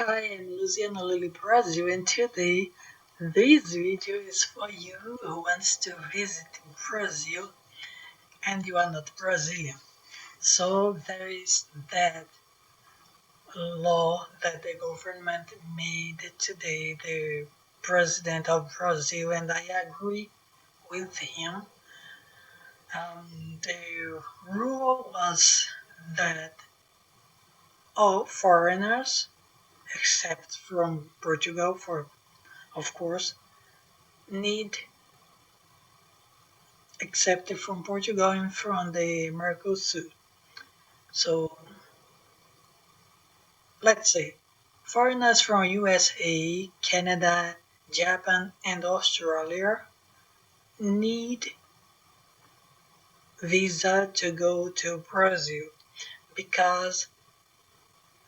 Hi, I'm Luziana Brasil, and today this video is for you who wants to visit Brazil and you are not Brazilian. So there is that law that the government made today, the president of Brazil, and I agree with him. The rule was that all foreigners, except from Portugal, for of course, need except from Portugal and from the Mercosur. So let's say foreigners from USA, Canada, Japan, and Australia need visa to go to Brazil because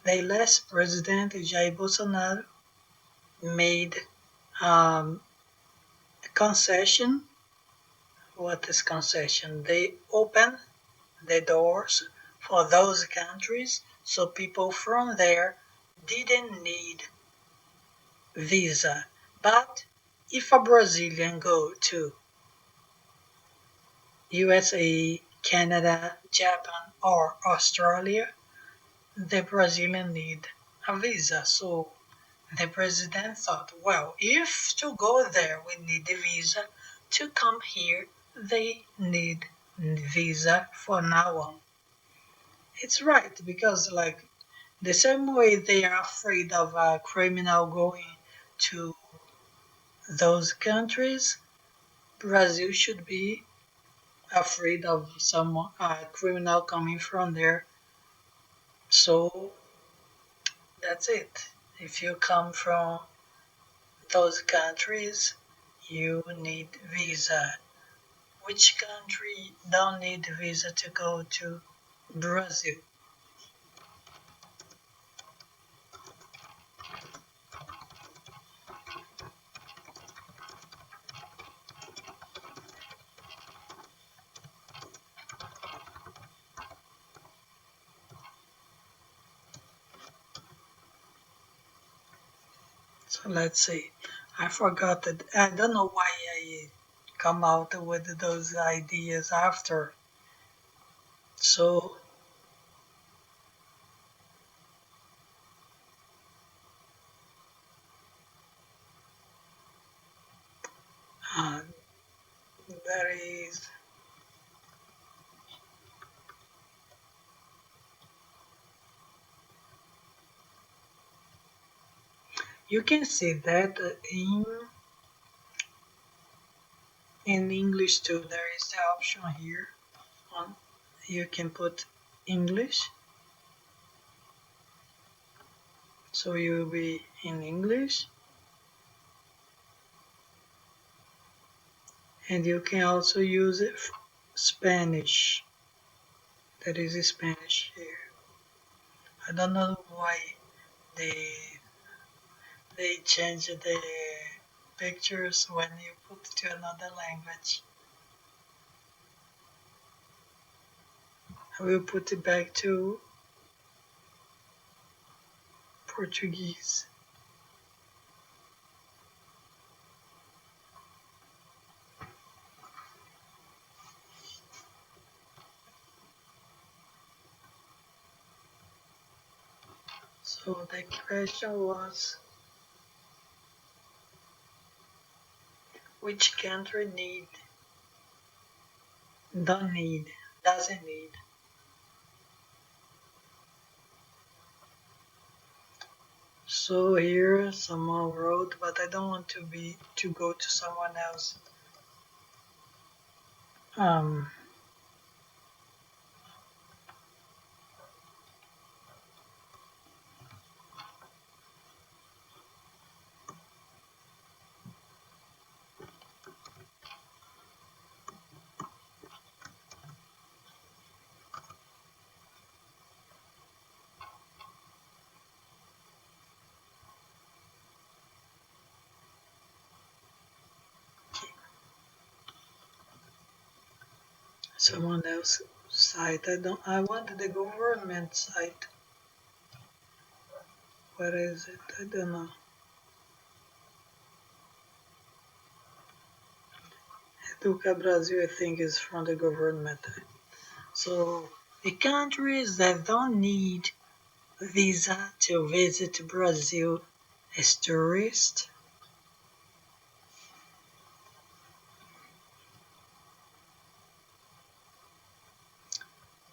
the last president, Jair Bolsonaro, made a concession. What is concession? They open the doors for those countries so people from there didn't need visa. But if a Brazilian go to USA, Canada, Japan or Australia, the Brazilian need a visa. So the president thought, well, if to go there we need a visa, to come here they need visa for now on. It's right because like the same way they are afraid of a criminal going to those countries, Brazil should be afraid of some criminal coming from there. So that's it. If you come from those countries, you need visa. Which country don't need visa to go to Brazil? So let's see. I forgot that. I don't know why I come out with those ideas after. So uh, there is. You can see that in English too. There is the option here on. You can put English, so you will be in English, and you can also use it Spanish. That is Spanish here. I don't know why they they change the pictures when you put to another language. I will put it back to Portuguese. So the question was, which country don't need, doesn't need? So here someone wrote, but I don't want to go to someone else. Um, someone else site. I want the government site. What is it? I don't know. Educa Brasil, I think, is from the government. So the countries that don't need visa to visit Brazil as tourists.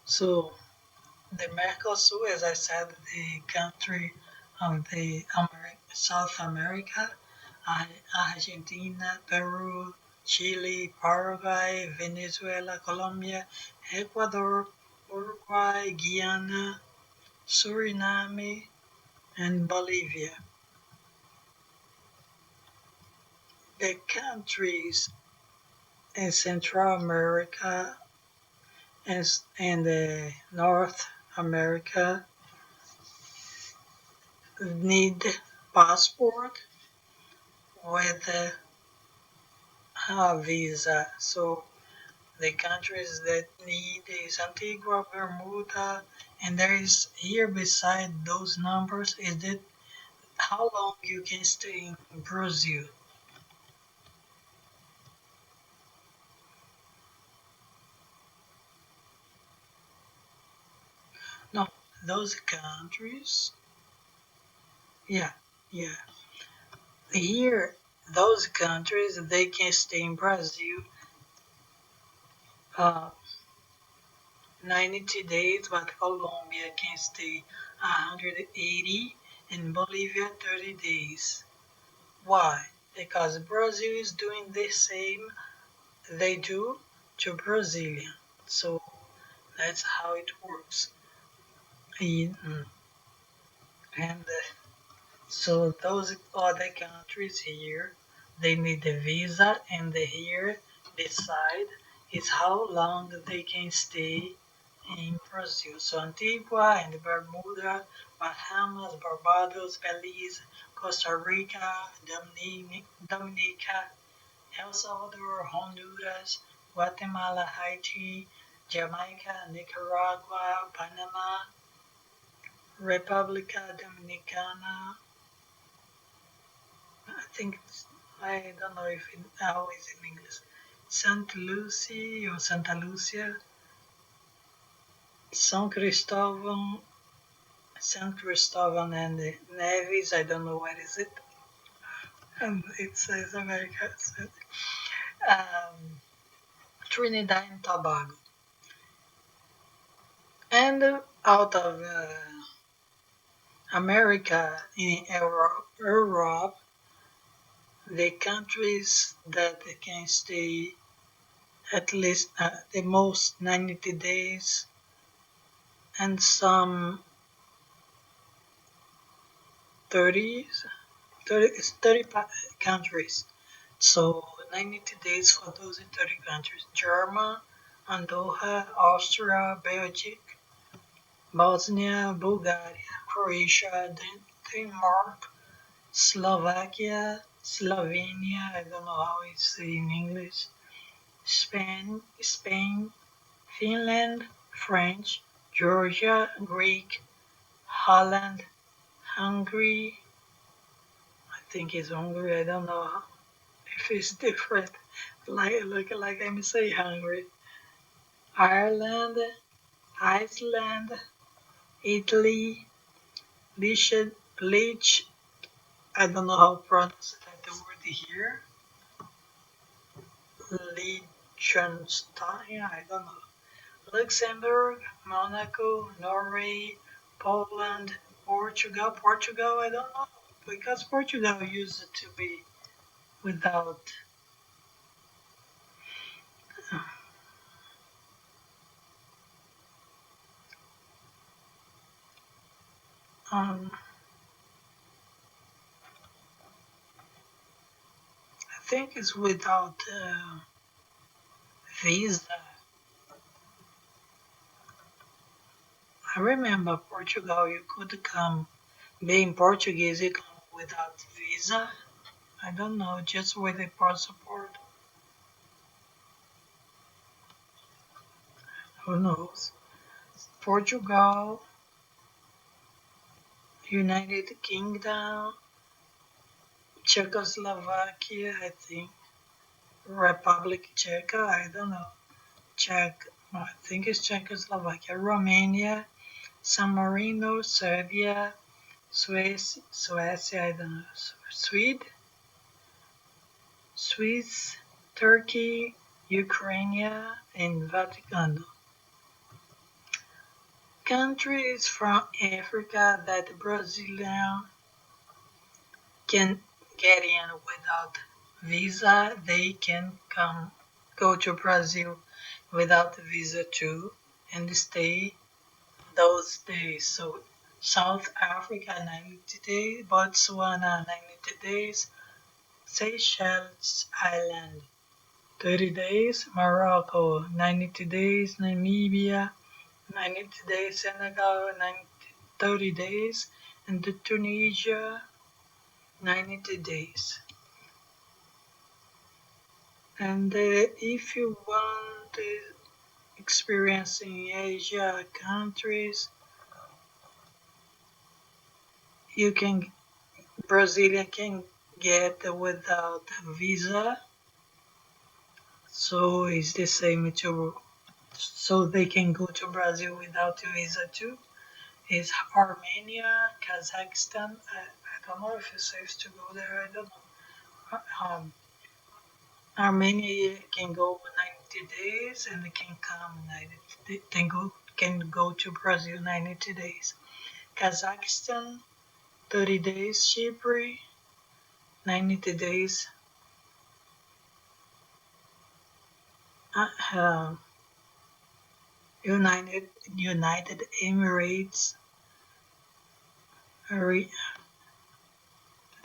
So the Mercosur, as I said, the country of the South America, Argentina, Peru, Chile, Paraguay, Venezuela, Colombia, Ecuador, Uruguay, Guyana, Suriname, and Bolivia. The countries in Central America and North America need passport with a visa. So the countries that need is Antigua, Bermuda, and there is here beside those numbers is that how long you can stay in Brazil. No, those countries, yeah, yeah. Here, those countries they can stay in Brazil uh, 90 days, but Colombia can stay 180 and Bolivia 30 days. Why? Because Brazil is doing the same they do to Brazilian. So that's how it works. And so those other countries here, they need a visa, and they here decide is how long they can stay in Brazil. So Antigua and Bermuda, Bahamas, Barbados, Belize, Costa Rica, Dominica, El Salvador, Honduras, Guatemala, Haiti, Jamaica, Nicaragua, Panama, República Dominicana. I think I don't know if it how is in English. Saint Lucy or Santa Lucia, San Cristóbal, San Cristóbal and Nevis. I don't know what is it. And it says America. Um, Trinidad and Tobago. And out of America in Europe, the countries that can stay at least the most 90 days and some 30, 30 countries. So 90 days for those in 30 countries. Germany, Andorra, Austria, Belgium, Bosnia, Bulgaria, Croatia, Denmark, Slovakia, Slovenia, I don't know how it's in English, Spain, Finland, French, Georgia, Greek, Holland, Hungary, I think it's Hungary, I don't know if it's different, like let me say Hungary, Ireland, Iceland, Italy, Lich, I don't know how to pronounce the word here, Liechtenstein, I don't know. Luxembourg, Monaco, Norway, Poland, Portugal. Portugal, I don't know because Portugal used to be without. Um, I think it's without visa. I remember Portugal. You could come, being Portuguese, you come without visa. I don't know, just with a passport. Who knows? Portugal United Kingdom, Czechoslovakia, I think, Republic Czech, I don't know, Czech, I think it's Czechoslovakia, Romania, San Marino, Serbia, Swiss, I don't know, Swiss, Turkey, Ukraine, and Vatican. Countries from Africa that Brazilian can get in without visa, they can go to Brazil without visa too and stay those days. So South Africa 90 days, Botswana 90 days, Seychelles Island 30 days, Morocco 90 days, Namibia 90 days, Senegal 30 days, and Tunisia 90 days. And if you want experiencing Asia countries, you can Brazilian can get without visa, so it's the same to so they can go to Brazil without visa too. Is Armenia, Kazakhstan. I don't know if it's safe to go there. I don't know. Armenia can go 90 days and they can come 90. They can go to Brazil 90 days. Kazakhstan 30 days. Chypre 90 days. Uh, uh, United Emirates. I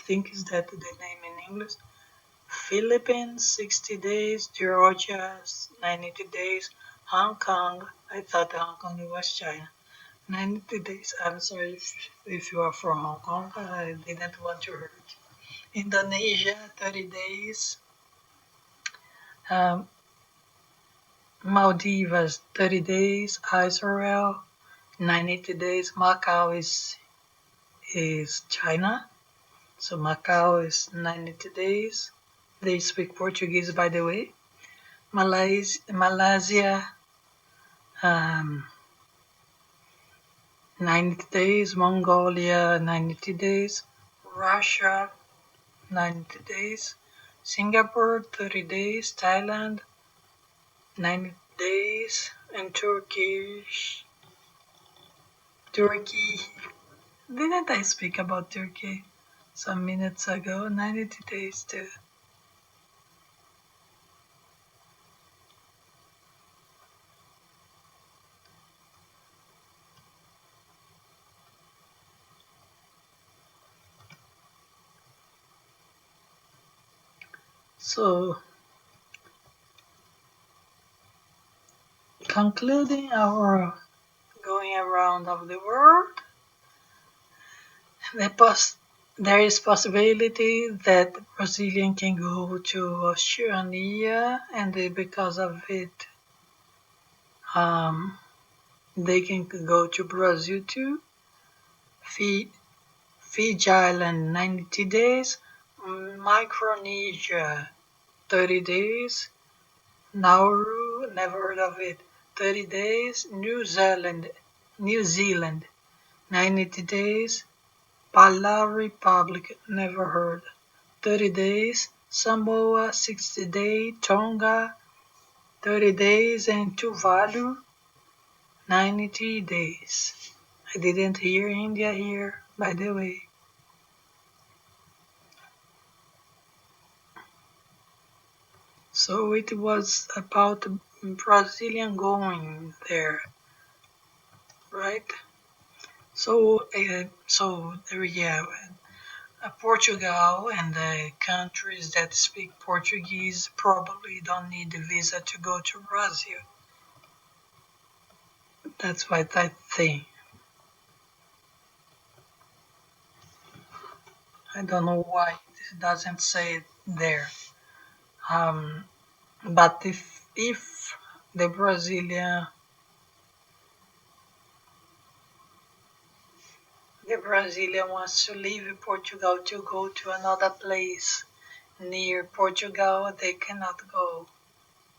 think is that the name in English. Philippines 60 days. Georgia 90 days. Hong Kong. I thought Hong Kong was China. 90 days. I'm sorry if you are from Hong Kong. I didn't want to hurt. Indonesia 30 days. Um, Maldives 30 days. Israel 90 days. Macau is China. So Macau is 90 days. They speak Portuguese, by the way. Malaysia, um, 90 days. Mongolia, 90 days. Russia, 90 days. Singapore, 30 days. Thailand, 90 days. And Turkey. Didn't I speak about Turkey some minutes ago? 90 days too. So, concluding our going around of the world, the there is possibility that Brazilian can go to Oceania, and because of it, um, they can go to Brazil too. Fiji Island 90 days, Micronesia 30 days, Nauru never heard of it 30 days, New Zealand 90 days, Palau Republic never heard 30 days, Samoa 60 days, Tonga 30 days, and Tuvalu 90 days. I didn't hear India here, by the way. So it was about Brazilian going there, right? Yeah, Portugal and the countries that speak Portuguese probably don't need a visa to go to Brazil. That's what I think. I don't know why it doesn't say it there. Um, but if the Brazilian Brazilian wants to leave Portugal to go to another place near Portugal, they cannot go.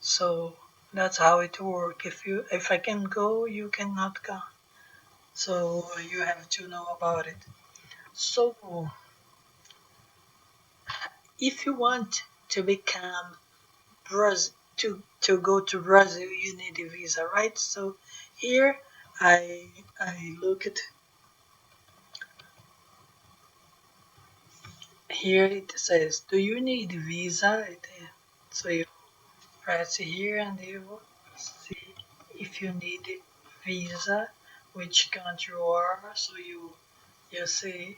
So that's how it works. If I can go, you cannot come. So you have to know about it. So if you want to become to go to Brazil, you need a visa, right? So here I look at here it says, do you need a visa? So you press here and you will see if you need a visa, which country you are. So you see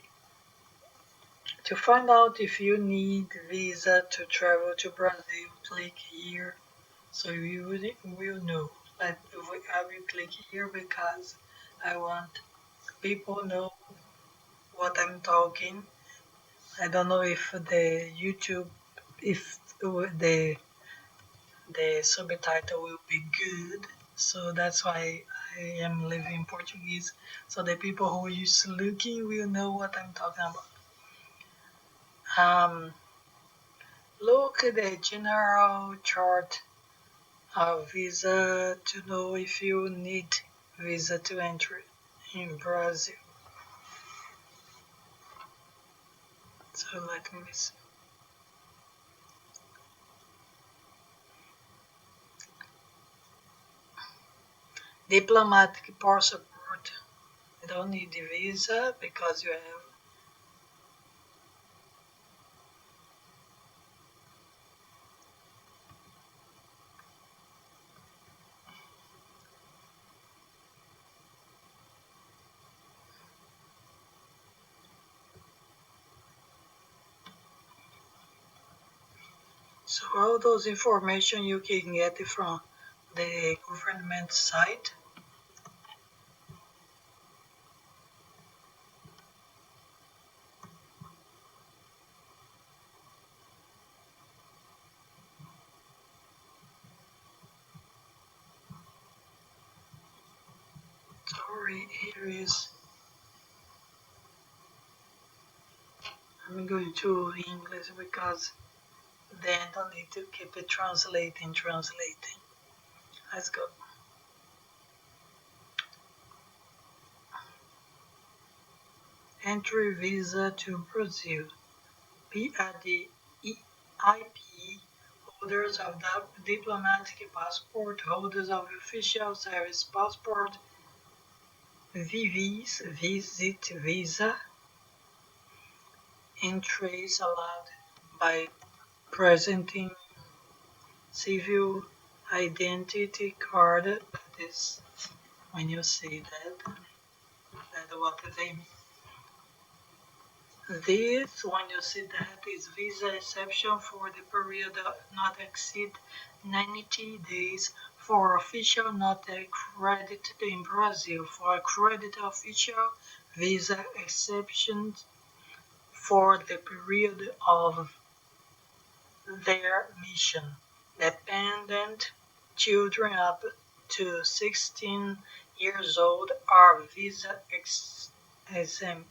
to find out if you need visa to travel to Brazil, click here. So you will know. I will click here because I want people know what I'm talking. I don't know if the YouTube, if the subtitle will be good. So that's why I am leaving Portuguese. So the people who is looking will know what I'm talking about. Look at the general chart of visa to know if you need visa to enter in Brazil. So let me see. Diplomatic passport. You don't need a visa because you have. So all those information you can get from the government site. Sorry, here is. I'm going to English because then I don't need to keep it translating. Let's go. Entry visa to Brazil. PADIP holders of the diplomatic passport, holders of official service passport, VVs, visit visa, entries allowed by presenting civil identity card. That is when you see that what they mean. This, when you see that, is visa exception for the period not exceed 90 days for official not accredited in Brazil. For accredited official, visa exceptions for the period of their mission. Dependent children up to 16 years old are visa exempt.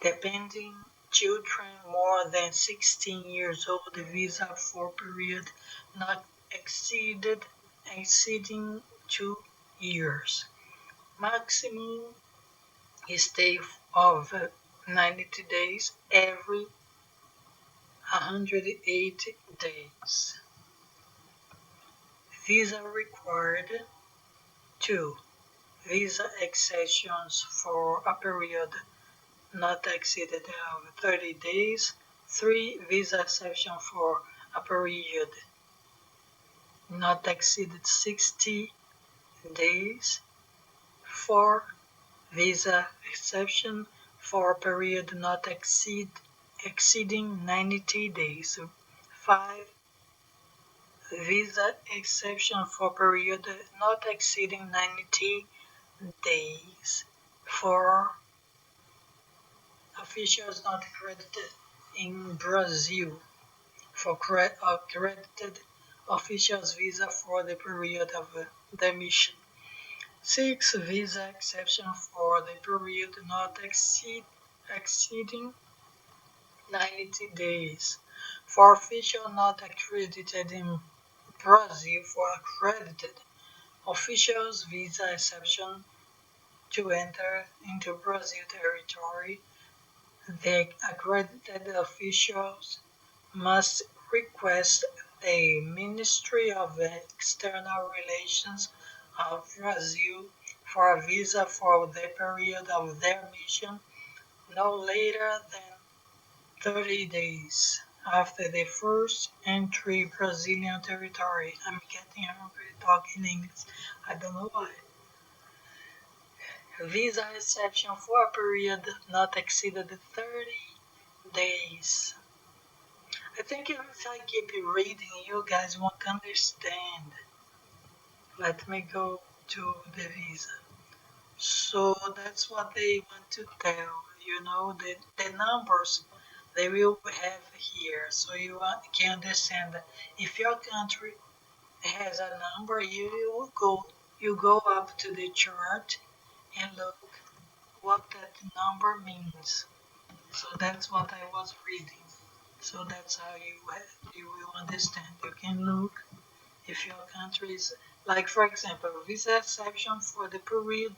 Depending children more than 16 years old, the visa for period not exceeding 2 years. Maximum stay of 90 days every 180 days. Visa required. 2. Visa exceptions for a period not exceeded of 30 days. 3. Visa exception for a period not exceeded 60 days. 4. Visa exception for a period not exceeding 90 days. 5. Visa exception for period not exceeding 90 days for officials not accredited in Brazil. For accredited officials visa for the period of the mission. 6. Visa exception for the period not exceeding 90 days. For officials not accredited in Brazil, for accredited officials, visa exception to enter into Brazil territory, the accredited officials must request the Ministry of External Relations of Brazil for a visa for the period of their mission no later than 30 days after the first entry Brazilian territory. I'm getting hungry talking English. I don't know why. Visa exception for a period not exceeded 30 days. I think if I keep reading, you guys won't understand. Let me go to the visa. So that's what they want to tell, the numbers they will have here. So you can understand that if your country has a number, you go up to the chart and look what that number means. So that's what I was reading. So that's how you will understand. You can look if your country is, like for example, visa exception for the period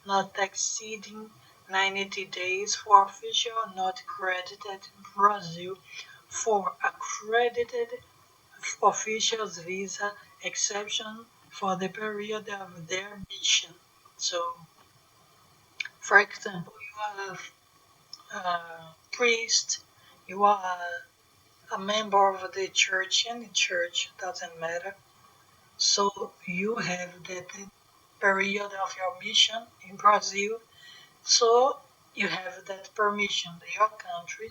not exceeding 90 days for official not credited in Brazil, for accredited officials visa exception for the period of their mission. So, for example, you are a priest, you are a member of the church, any church, doesn't matter. So you have that period of your mission in Brazil. So you have that permission. Your country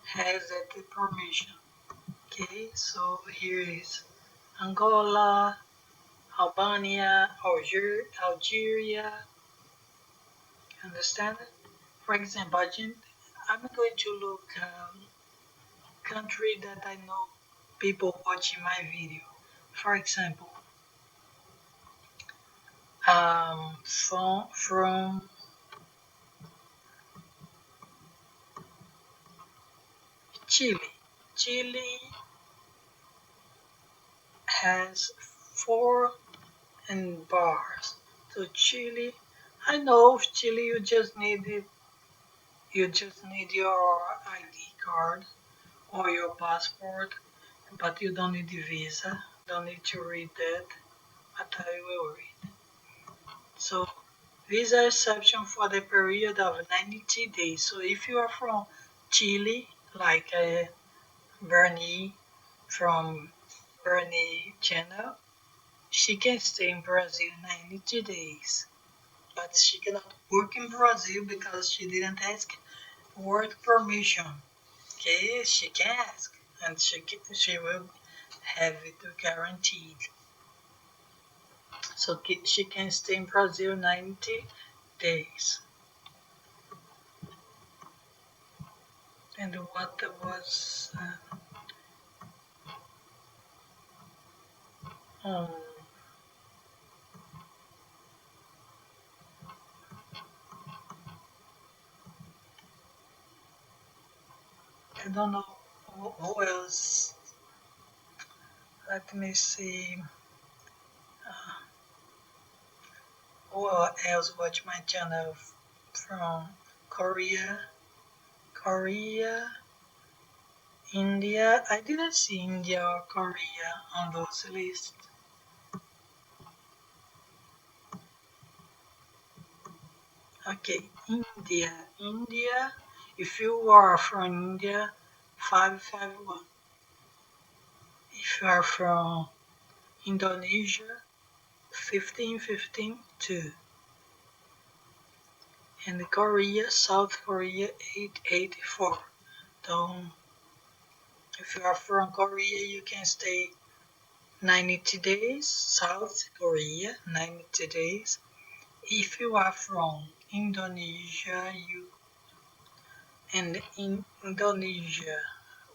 has that permission. Okay, so here is Angola, Albania, Algeria. Understand? For example, I'm going to look country that I know people watching my video. For example, from Chile. Chile has four and bars. So Chile, I know Chile you just need your ID card or your passport, but you don't need the visa. Don't need to read that, but I will read. So visa exception for the period of 90 days. So if you are from Chile, like Bernie from Bernie channel, she can stay in Brazil 90 days, but she cannot work in Brazil because she didn't ask work permission. Okay, she can ask, and she will have it guaranteed. So she can stay in Brazil 90 days. And what was um, I don't know who else. Let me see. Who else watch my channel from Korea? Korea, India. I didn't see India or Korea on those lists. Okay, India. India. If you are from India, 551. If you are from Indonesia, 1515 2. And Korea, South Korea, 884. So if you are from Korea, you can stay 90 days. South Korea, 90 days. If you are from Indonesia, in Indonesia,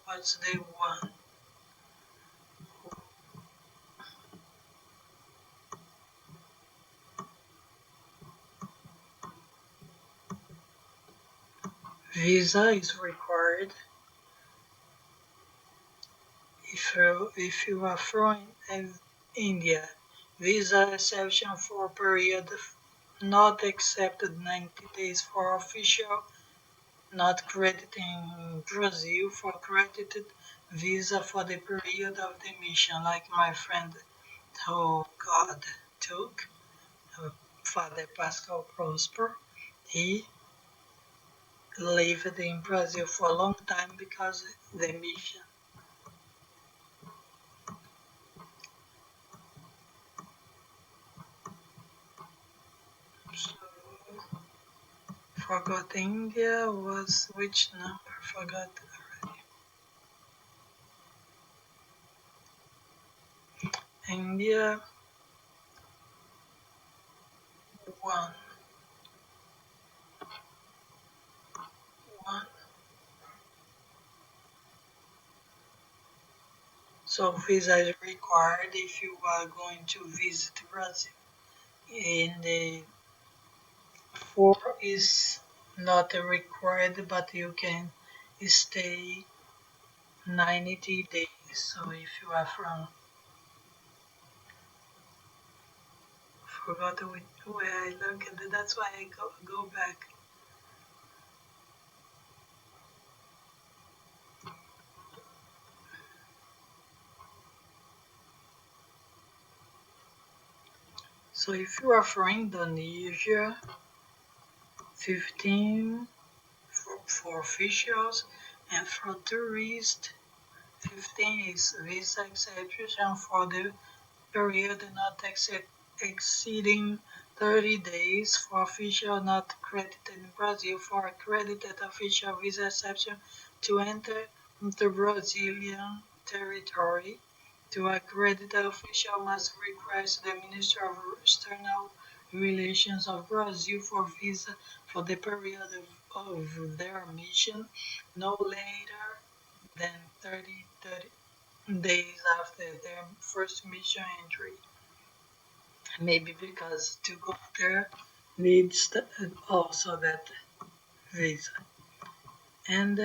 what's the one? visa is required if you are from India. Visa exception for period not accepted 90 days for official, not crediting Brazil for credited visa for the period of the mission, like my friend who God took, Father Pascal Prosper. He lived in Brazil for a long time because the mission. So, forgot India was which number? Forgot already. India one, one. So visa is required if you are going to visit Brazil. And the four is not required, but you can stay 90 days. So if you are from, forgot where I look at it, that's why I go back. So if you are from Indonesia, 15 for officials, and for tourists, 15 is visa exception for the period not exceeding 30 days for official not credited in Brazil for accredited official visa exception to enter the Brazilian territory. To accredit official must request the Minister of External Relations of Brazil for visa for the period of their mission no later than 30 days after their first mission entry. Maybe because to go there needs also that visa. And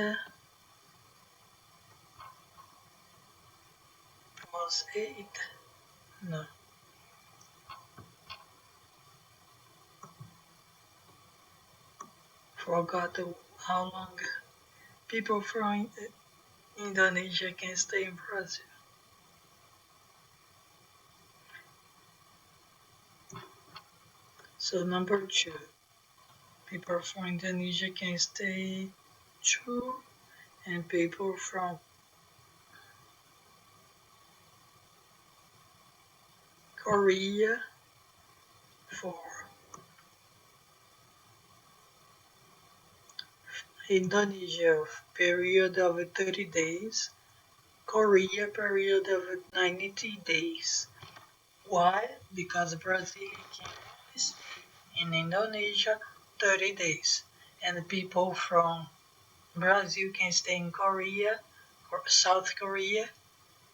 was 8. No, forgot how long people from Indonesia can stay in Brazil. So number 2, people from Indonesia can stay 2, and people from Korea 4. Indonesia period of 30 days, Korea period of 90 days. Why? Because Brazil can stay in Indonesia 30 days, and people from Brazil can stay in Korea or South Korea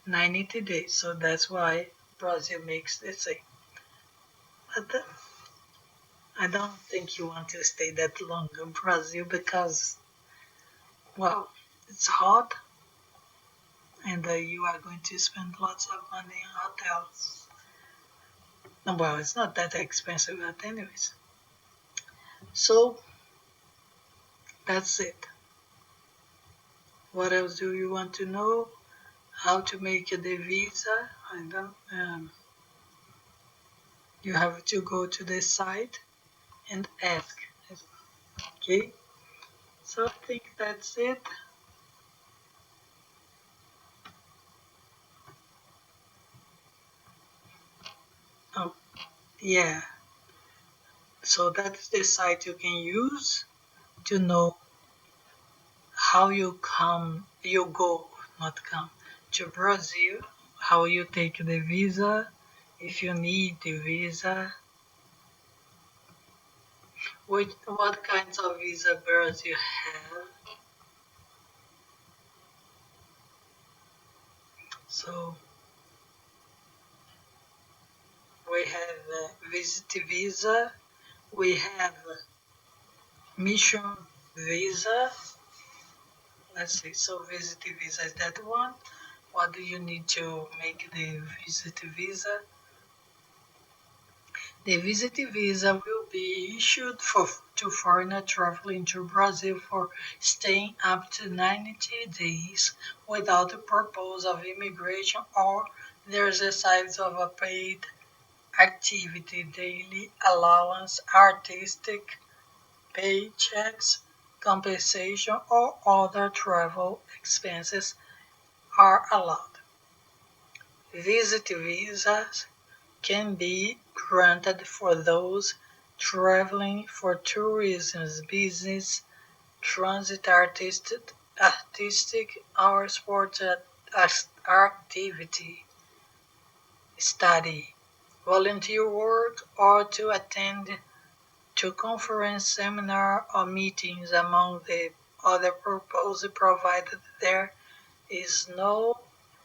90 days. So that's why Brazil makes the same. But I don't think you want to stay that long in Brazil because, well, it's hot and you are going to spend lots of money in hotels. Well, it's not that expensive, but anyways. So that's it. What else do you want to know? How to make the visa? I don't. You have to go to the site and ask. Okay. So I think that's it. Oh, yeah. So that's the site you can use to know how you go, not come, to Brazil, how you take the visa, if you need the visa, what kinds of visa Brazil have. So we have visit visa, we have mission, visa. Let's see. So visit visa is that one. What do you need to make the visit visa? The visit visa will be issued to foreigners traveling to Brazil for staying up to 90 days without the purpose of immigration or the exercise of a paid activity, daily allowance, artistic paychecks, compensation, or other travel expenses are allowed. Visit visas can be granted for those traveling for tourism, business, transit, artistic or sports activity, study, volunteer work, or to attend to conference, seminar, or meetings. Among the other purposes provided, there is no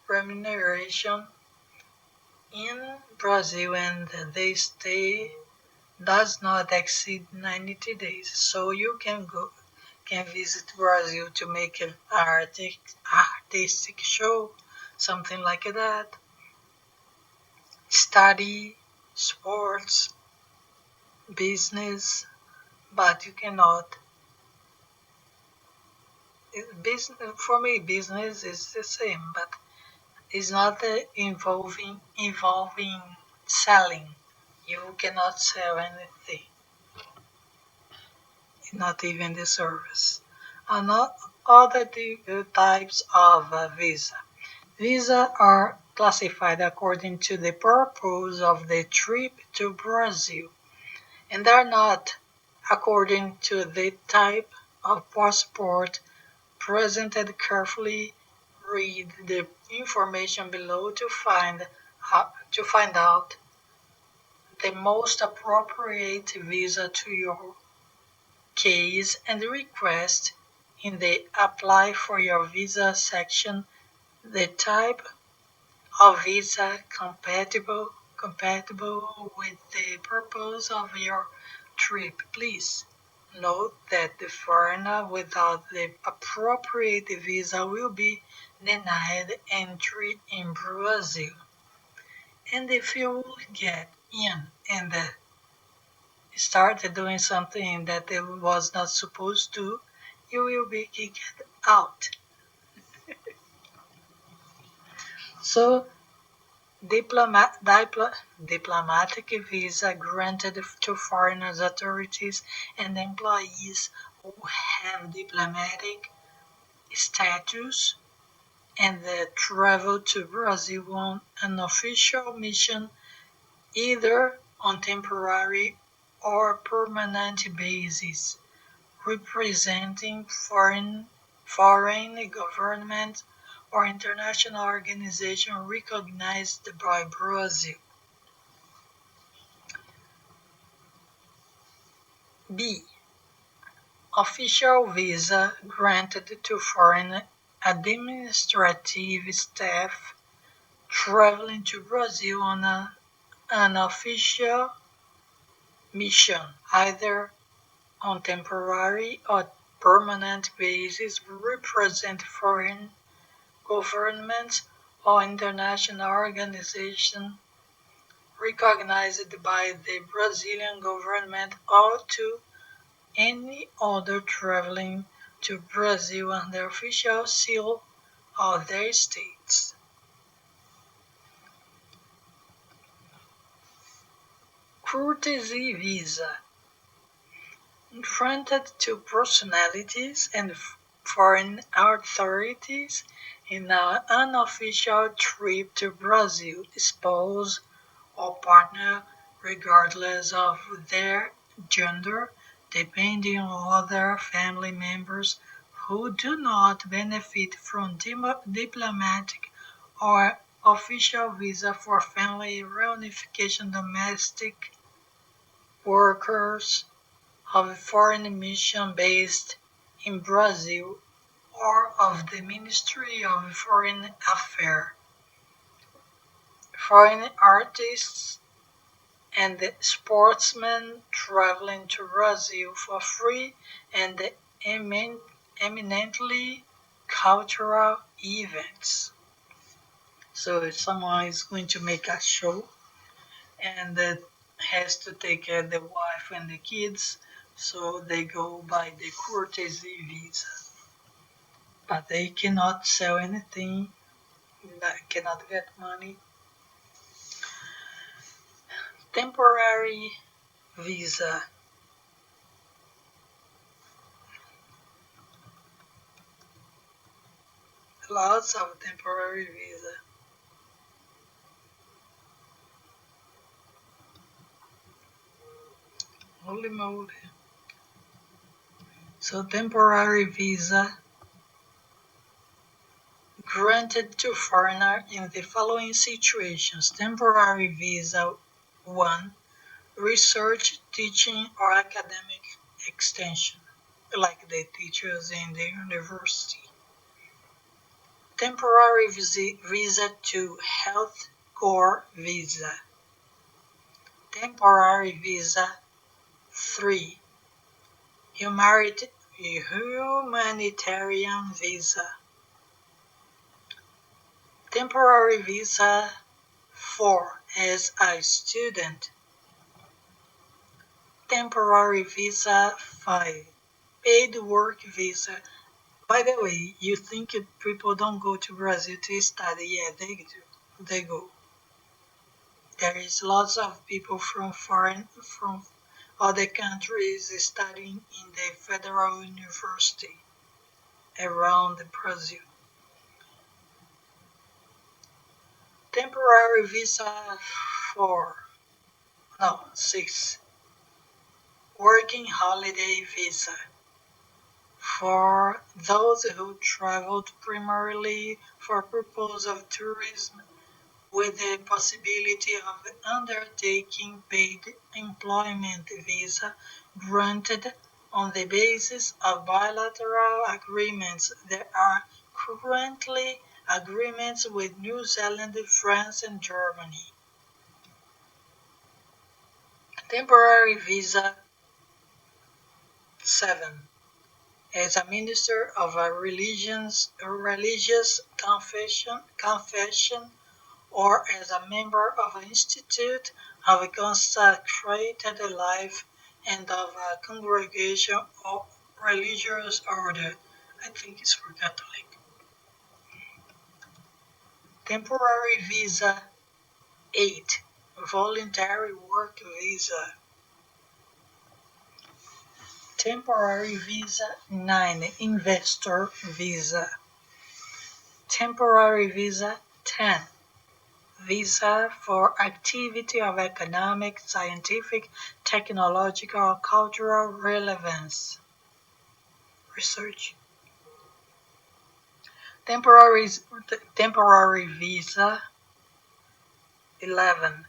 remuneration in Brazil and the stay does not exceed 90 days. So you can visit Brazil to make an artistic show, something like that, study, sports, business, but you cannot. Business for me, business is the same, but it's not involving selling. You cannot sell anything, not even the service. And not other types of visa. Visa are classified according to the purpose of the trip to Brazil and are not according to the type of passport presented. Carefully read the information below to find out the most appropriate visa to your case and request in the apply for your visa section the type of visa compatible with the purpose of your trip. Please note that the foreigner without the appropriate visa will be denied entry in Brazil. And if you get in and started doing something that it was not supposed to, you will be kicked out. So diplomatic visa granted to foreigners authorities and employees who have diplomatic status and travel to Brazil on an official mission, either on temporary or permanent basis, representing foreign government or international organization recognized by Brazil. B. Official visa granted to foreign administrative staff traveling to Brazil on an official mission, either on temporary or permanent basis, represent foreign governments or international organizations recognized by the Brazilian government or to any other traveling to Brazil under official seal of their states. Courtesy visa granted to personalities and foreign authorities in an unofficial trip to Brazil, spouse or partner, regardless of their gender, depending on other family members who do not benefit from diplomatic or official visa for family reunification, domestic workers of a foreign mission based in Brazil or of the Ministry of Foreign Affairs, foreign artists and sportsmen traveling to Brazil for free and emin- eminently cultural events. So if someone is going to make a show and that has to take care of the wife and the kids, so they go by the courtesy visa. But they cannot sell anything, cannot get money. Temporary visa. Lots of temporary visa. Holy moly. So temporary visa granted to foreigner in the following situations. Temporary visa 1. Research, teaching, or academic extension, like the teachers in the university. Temporary visa 2. Health core visa. Temporary visa 3. Humanitarian visa. Temporary visa 4. As a student. Temporary visa 5. Paid work visa. By the way, you think people don't go to Brazil to study? Yeah, they do. They go. There is lots of people from other countries studying in the federal university around Brazil. Temporary visa 4, no, 6. Working holiday visa for those who traveled primarily for purpose of tourism with the possibility of undertaking paid employment visa granted on the basis of bilateral agreements. There are currently agreements with New Zealand, France, and Germany. Temporary visa 7. As a minister of a religious confession or as a member of an institute of a consecrated life and of a congregation or religious order. I think it's for Catholic. Temporary visa 8. Voluntary work visa. Temporary visa 9. Investor visa. Temporary visa 10. Visa for activity of economic, scientific, technological, or cultural relevance. Research. Temporary, temporary visa 11.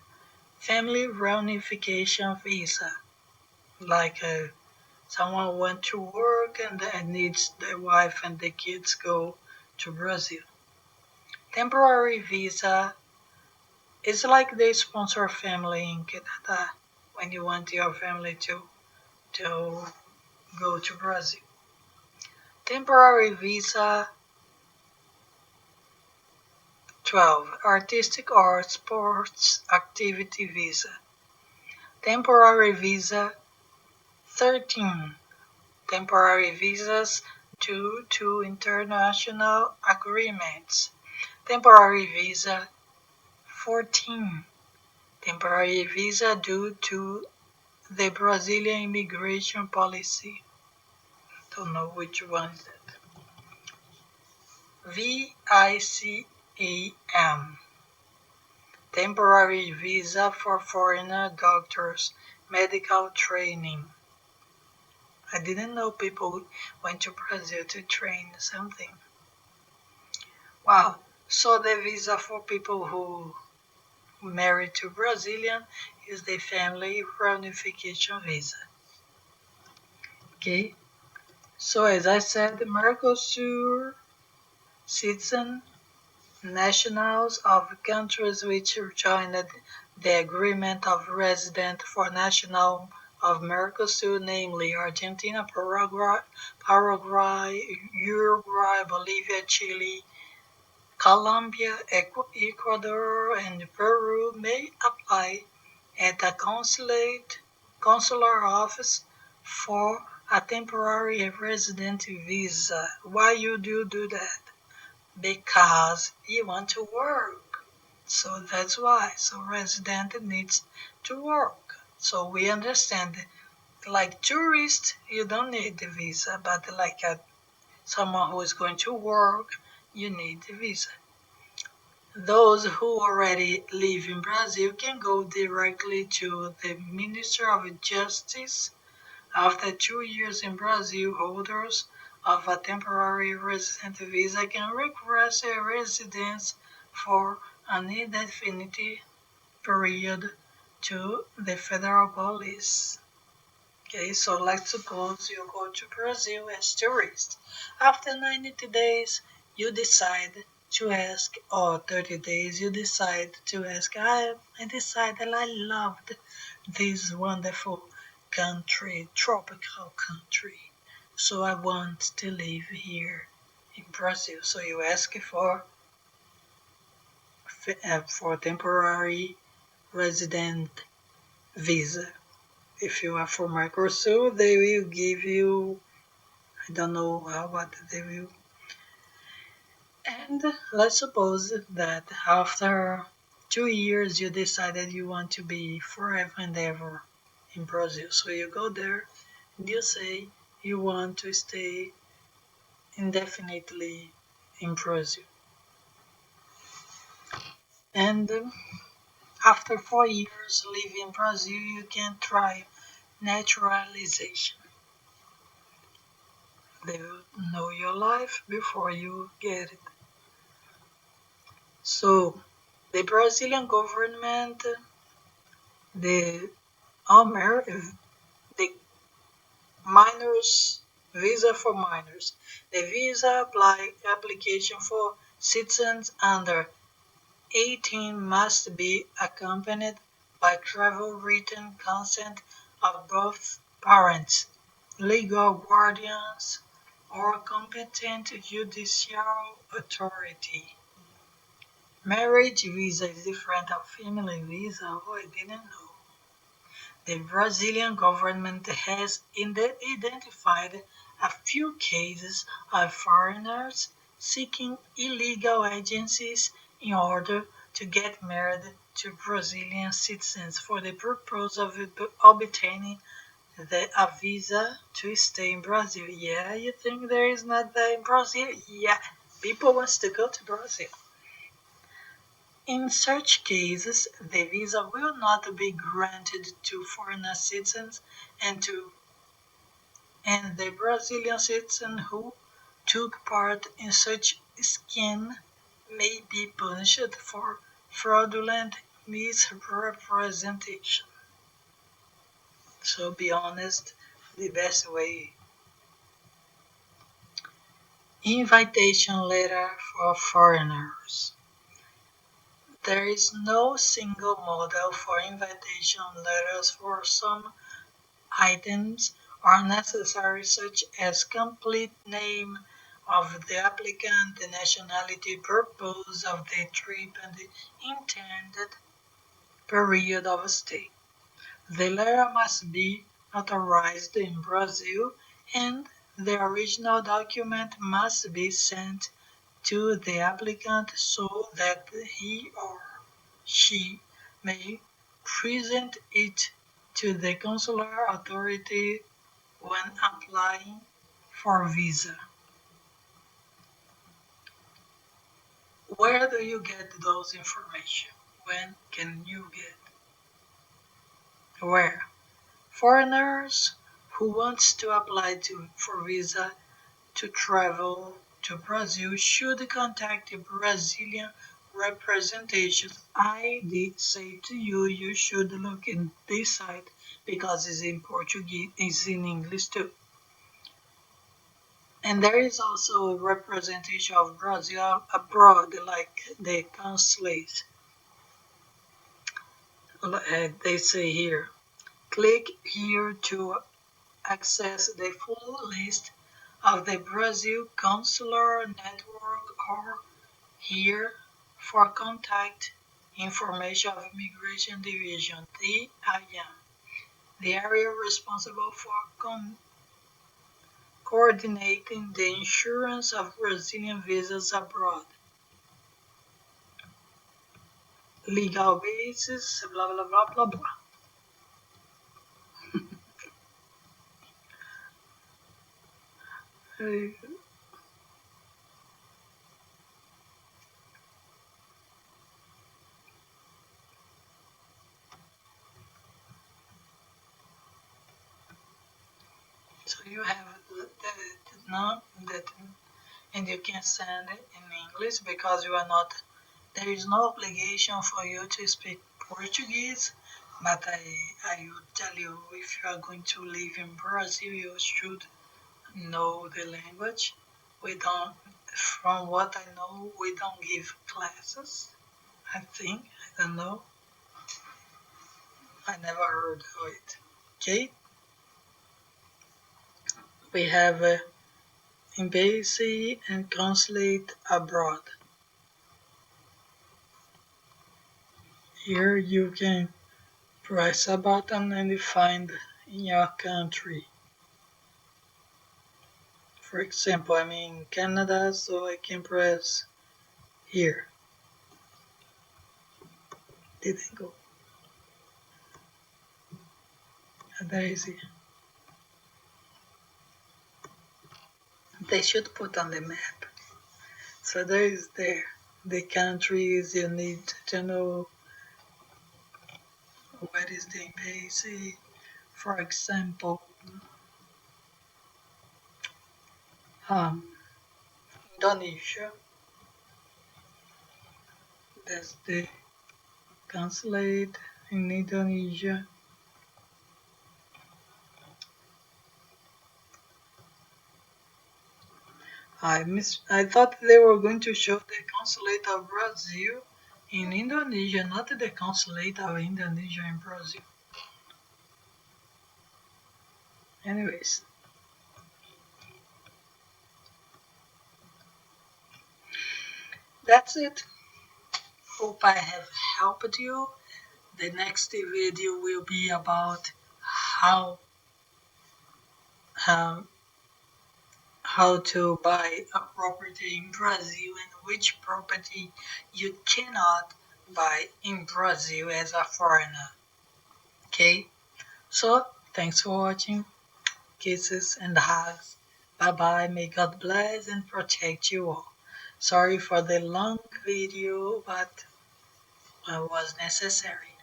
Family reunification visa. Like someone went to work and needs the wife and the kids go to Brazil. Temporary visa is like they sponsor family in Canada when you want your family to go to Brazil. Temporary visa 12. Artistic or sports activity visa. Temporary visa 13. Temporary visas due to international agreements. Temporary visa 14. Temporary visa due to the Brazilian immigration policy. Don't know which one is that. VICAM. Temporary visa for foreigner doctors, medical training. I didn't know people went to Brazil to train something. Wow. So the visa for people who married to Brazilian is the family reunification visa. Okay. So as I said, the Mercosur citizen nationals of countries which joined the Agreement of Resident for National of Mercosur, namely Argentina, Paraguay, Uruguay, Bolivia, Chile, Colombia, Ecuador, and Peru may apply at the consular office for a temporary resident visa. Why you do that? Because you want to work. So that's why. So resident needs to work. So we understand, like tourist, you don't need the visa, but like someone who is going to work, you need the visa. Those who already live in Brazil can go directly to the Minister of Justice. After 2 years in Brazil, holders of a temporary resident visa can request a residence for an indefinite period to the federal police. Okay, so let's suppose you go to Brazil as tourist. After 90 days, you decide to ask, or 30 days, you decide to ask, I decided I loved this wonderful country, tropical country. So I want to live here in Brazil. So you ask for temporary resident visa. If you are from Mercosur, they will give you, I don't know what they will. And let's suppose that after 2 years you decided you want to be forever and ever in Brazil. So you go there and you say you want to stay indefinitely in Brazil. And after 4 years living in Brazil, you can try naturalization. They will know your life before you get it. So the Brazilian government, the Amer, the minors visa for minors, the visa application for citizens under 18 must be accompanied by travel written consent of both parents, legal guardians, or competent judicial authority. Marriage visa is different of family visa. Oh, I didn't know. The Brazilian government has identified a few cases of foreigners seeking illegal agencies in order to get married to Brazilian citizens for the purpose of obtaining a visa to stay in Brazil. Yeah, you think there is not that in Brazil? Yeah, people wants to go to Brazil. In such cases, the visa will not be granted to foreign citizens and the Brazilian citizen who took part in such scheme may be punished for fraudulent misrepresentation. So be honest, the best way. Invitation letter for foreigners. There is no single model for invitation letters. For some items are necessary, such as complete name of the applicant, the nationality, purpose of the trip, and the intended period of stay. The letter must be authorized in Brazil, and the original document must be sent to the applicant so that he or she may present it to the consular authority when applying for visa. Where do you get those information? When can you get? Where? Foreigners who wants to apply for visa to travel to Brazil should contact the Brazilian representation. I did say to you, you should look in this site because it's in Portuguese, it's in English too. And there is also a representation of Brazil abroad, like the consulate. They say here, Click here to access the full list of the Brazil Consular Network or here for contact information of Immigration Division (DIM), the area responsible for coordinating the insurance of Brazilian visas abroad. Legal basis, blah blah blah blah blah. So you have that, and you can send it in English because you are not. There is no obligation for you to speak Portuguese, but I would tell you if you are going to live in Brazil, you should know the language. We don't, from what I know, we don't give classes. I think, I don't know. I never heard of it. Okay, we have embassy and consulate abroad. Here you can press a button and find in your country. For example, I'm in Canada, so I can press here. Didn't go. And there is it. They should put on the map. So there is there. The countries you need to know what is the embassy. For example, um, Indonesia. That's the consulate in Indonesia. I thought they were going to show the consulate of Brazil in Indonesia, not the consulate of Indonesia in Brazil. Anyways, that's it. Hope I have helped you. The next video will be about how um, how to buy a property in Brazil and which property you cannot buy in Brazil as a foreigner. Okay, so thanks for watching. Kisses and hugs. Bye bye. May God bless and protect you all. Sorry for the long video, but it was necessary.